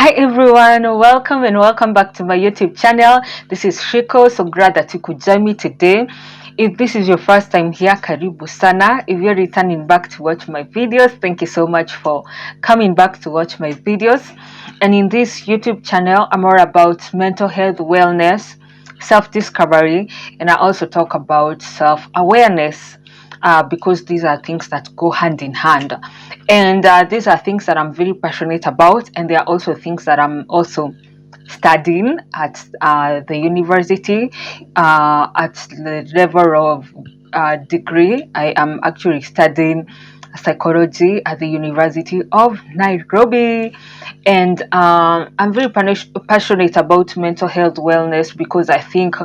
Hi everyone, welcome and welcome back to my YouTube channel. This is Shiko, so glad that you could join me today. If this is your first time here, karibu sana. If you're returning back to watch my videos, thank you so much for coming back to watch my videos. And in this YouTube channel, I'm all about mental health, wellness, self-discovery, and I also talk about self-awareness. Because these are things that go hand in hand, and these are things that I'm very passionate about, and they are also things that I'm also studying at the university. At the level of degree, I am actually studying psychology at the University of Nairobi, and I'm very passionate about mental health wellness because I think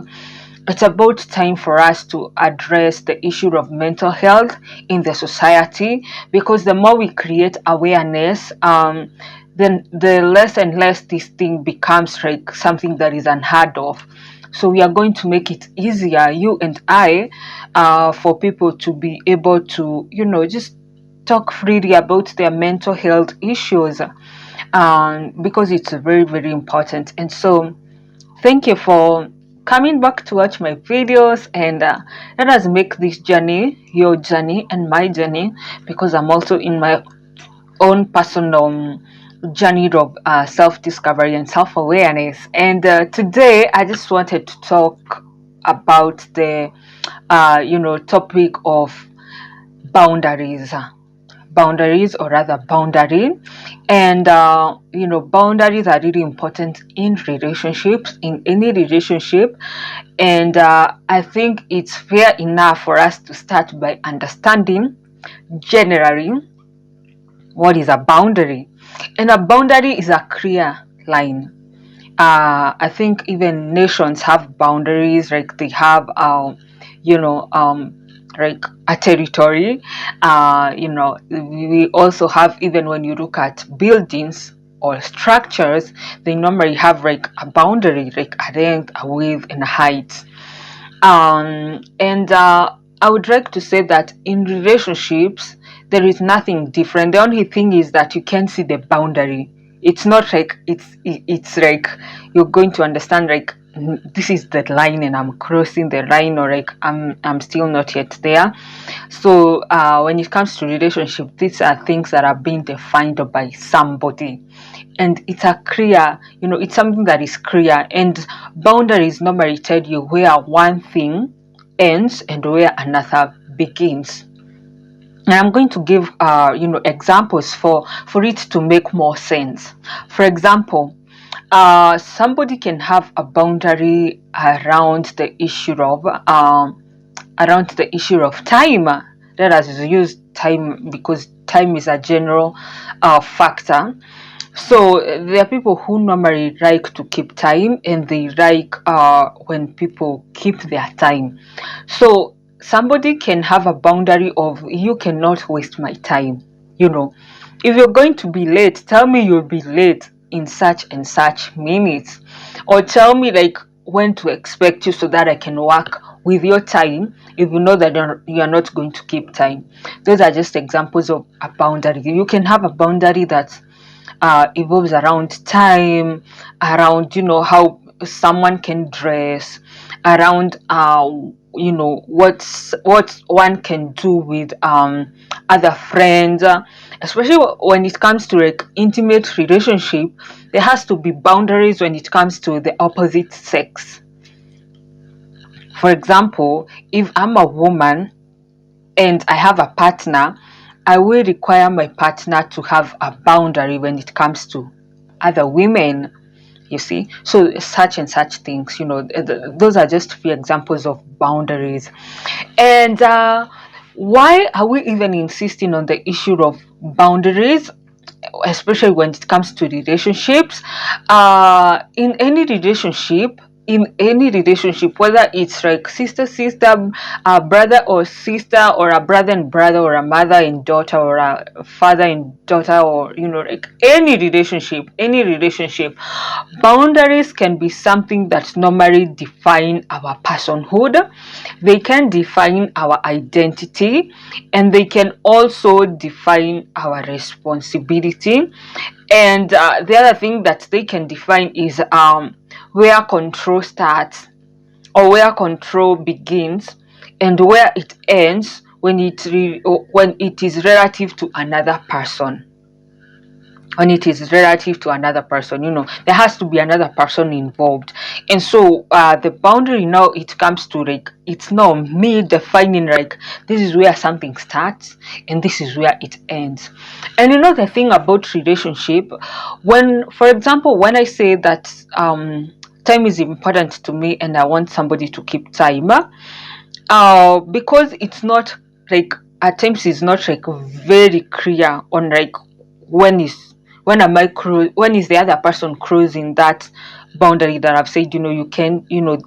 it's about time for us to address the issue of mental health in the society, because the more we create awareness, then the less and less this thing becomes like something that is unheard of. So we are going to make it easier, you and I, for people to be able to, just talk freely about their mental health issues, because it's very, very important. And so thank you for coming back to watch my videos, and let us make this journey your journey and my journey, because I'm also in my own personal journey of self-discovery and self-awareness. And today I just wanted to talk about the topic of boundaries, or rather boundary. And boundaries are really important in relationships, in any relationship. And I think it's fair enough for us to start by understanding generally what is a boundary. And a boundary is a clear line. I think even nations have boundaries, like they have you know like a territory. We also have, even when you look at buildings or structures, they normally have like a boundary, like a length, a width, and a height. And I would like to say that in relationships there is nothing different. The only thing is that you can see the boundary. It's not like it's like you're going to understand, like, this is the line and I'm crossing the line, or like I'm still not yet there. So when it comes to relationship, these are things that are being defined by somebody, and it's a clear, it's something that is clear. And boundaries normally tell you where one thing ends and where another begins. And I'm going to give examples for it to make more sense. For example, somebody can have a boundary around the issue of time. Let us use time, because time is a general factor. So there are people who normally like to keep time, and they like when people keep their time. So somebody can have a boundary of, you cannot waste my time. If you're going to be late, tell me you'll be late in such and such minutes, or tell me like when to expect you, so that I can work with your time. If you know that you're not going to keep time, those are just examples of a boundary. You can have a boundary that evolves around time, around how someone can dress, around what one can do with other friends, especially when it comes to like intimate relationship. There has to be boundaries when it comes to the opposite sex. For example, if I'm a woman and I have a partner, I will require my partner to have a boundary when it comes to other women, you see. So such and such things, those are just few examples of boundaries. And why are we even insisting on the issue of boundaries, especially when it comes to relationships? In any relationship, in any relationship, whether it's like sister, a brother or sister, or a brother and brother, or a mother and daughter, or a father and daughter, or like any relationship, boundaries can be something that normally define our personhood. They can define our identity, and they can also define our responsibility. And the other thing that they can define is where control starts, or where control begins, and where it ends when it is relative to another person. When it is relative to another person, there has to be another person involved. And so the boundary, now it comes to like, it's not me defining like this is where something starts and this is where it ends. And the thing about relationship, when, for example, when I say that time is important to me and I want somebody to keep time, because it's not like, at times it's not like very clear on like when is when is the other person crossing that boundary that I've said, you can,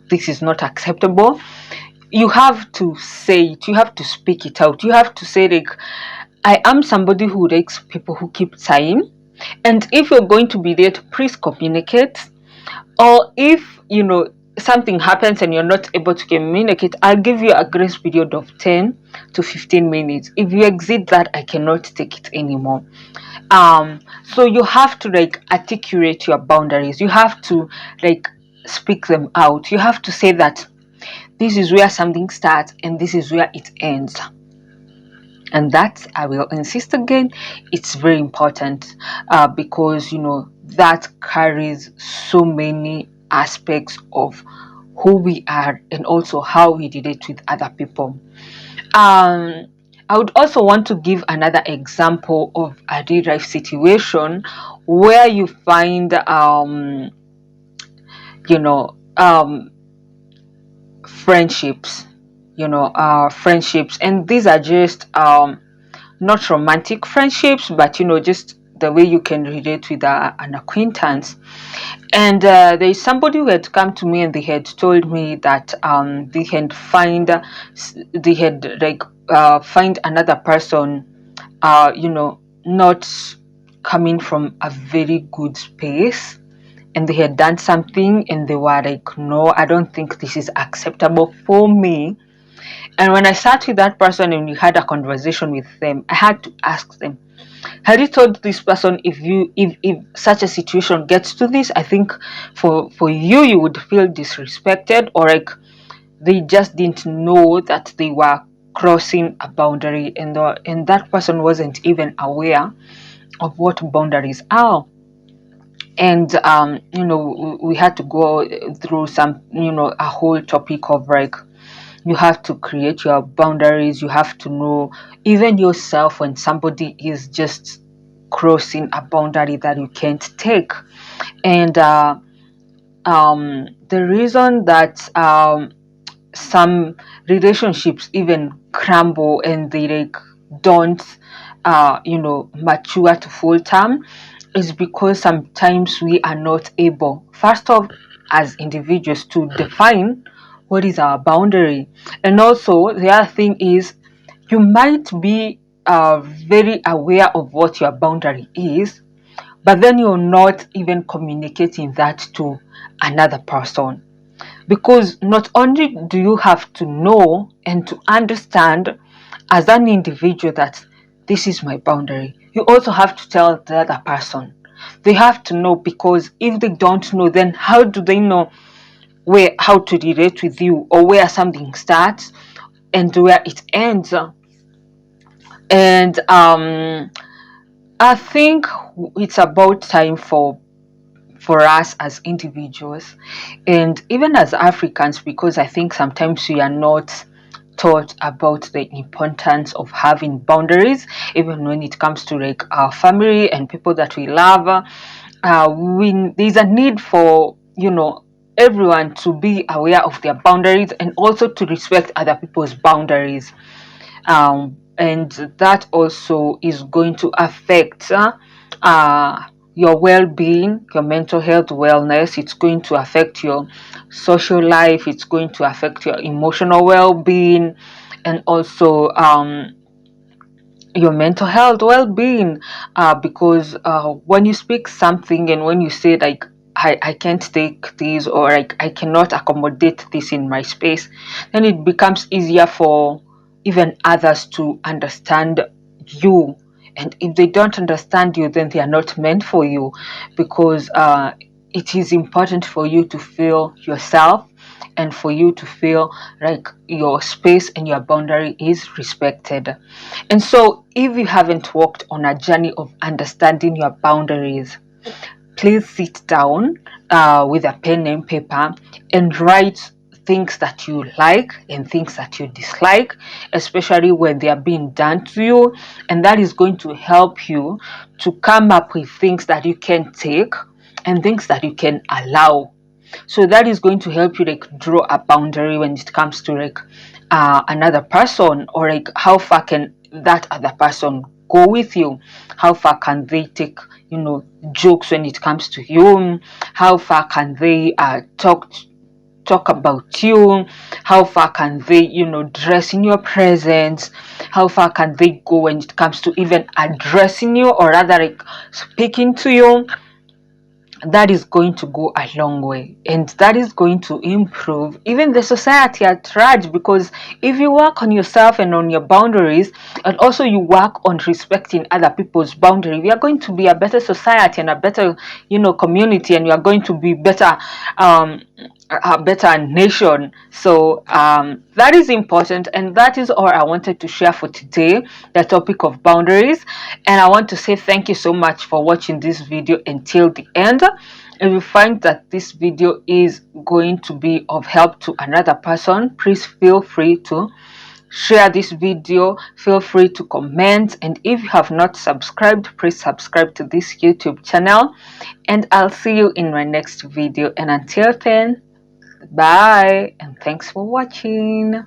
this is not acceptable. You have to say it, you have to speak it out, you have to say like, I am somebody who likes people who keep time, and if you're going to be late, please communicate. Or if something happens and you're not able to communicate, I'll give you a grace period of 10 to 15 minutes. If you exceed that, I cannot take it anymore. So you have to like articulate your boundaries, you have to like speak them out, you have to say that this is where something starts and this is where it ends. And that, I will insist again, it's very important, because that carries so many aspects of who we are and also how we relate with other people. I would also want to give another example of a real life situation where you find you know friendships, friendships, and these are just not romantic friendships, but just the way you can relate with an acquaintance. And there is somebody who had come to me and they had told me that they had like find another person, not coming from a very good space, and they had done something and they were like, no, I don't think this is acceptable for me. And when I sat with that person and we had a conversation with them, I had to ask them, had you told this person, if such a situation gets to this, I think for you would feel disrespected, or like they just didn't know that they were crossing a boundary, and that person wasn't even aware of what boundaries are. And we had to go through some, a whole topic of like, you have to create your boundaries, you have to know even yourself when somebody is just crossing a boundary that you can't take. And the reason that some relationships even crumble and they like don't mature to full term is because sometimes we are not able, first off, as individuals, to define what is our boundary. And also the other thing is, you might be very aware of what your boundary is, but then you're not even communicating that to another person. Because not only do you have to know and to understand as an individual that this is my boundary, you also have to tell the other person. They have to know, because if they don't know, then how do they know how to relate with you, or where something starts and where it ends? And I think it's about time for us as individuals and even as Africans, because I think sometimes we are not taught about the importance of having boundaries, even when it comes to like our family and people that we love. There's a need for everyone to be aware of their boundaries and also to respect other people's boundaries, and that also is going to affect your well-being, your mental health, wellness. It's going to affect your social life. It's going to affect your emotional well-being, and also your mental health well-being, because when you speak something and when you say like I can't take this, or like I cannot accommodate this in my space, then it becomes easier for even others to understand you. And if they don't understand you, then they are not meant for you, because it is important for you to feel yourself, and for you to feel like your space and your boundary is respected. And so, if you haven't walked on a journey of understanding your boundaries, please sit down with a pen and paper and write things that you like and things that you dislike, especially when they are being done to you. And that is going to help you to come up with things that you can take and things that you can allow. So that is going to help you like draw a boundary when it comes to like another person, or like how far can that other person go with you, how far can they take, jokes when it comes to you, how far can they talk about you, how far can they dress in your presence, how far can they go when it comes to even addressing you, or rather like speaking to you. That is going to go a long way, and that is going to improve even the society at large, because if you work on yourself and on your boundaries, and also you work on respecting other people's boundaries, we are going to be a better society and a better community, and we are going to be better, a better nation. So that is important, and that is all I wanted to share for today, the topic of boundaries. And I want to say thank you so much for watching this video until the end. If you find that this video is going to be of help to another person, please feel free to share this video, feel free to comment, and if you have not subscribed, please subscribe to this YouTube channel. And I'll see you in my next video, and until then, bye, and thanks for watching.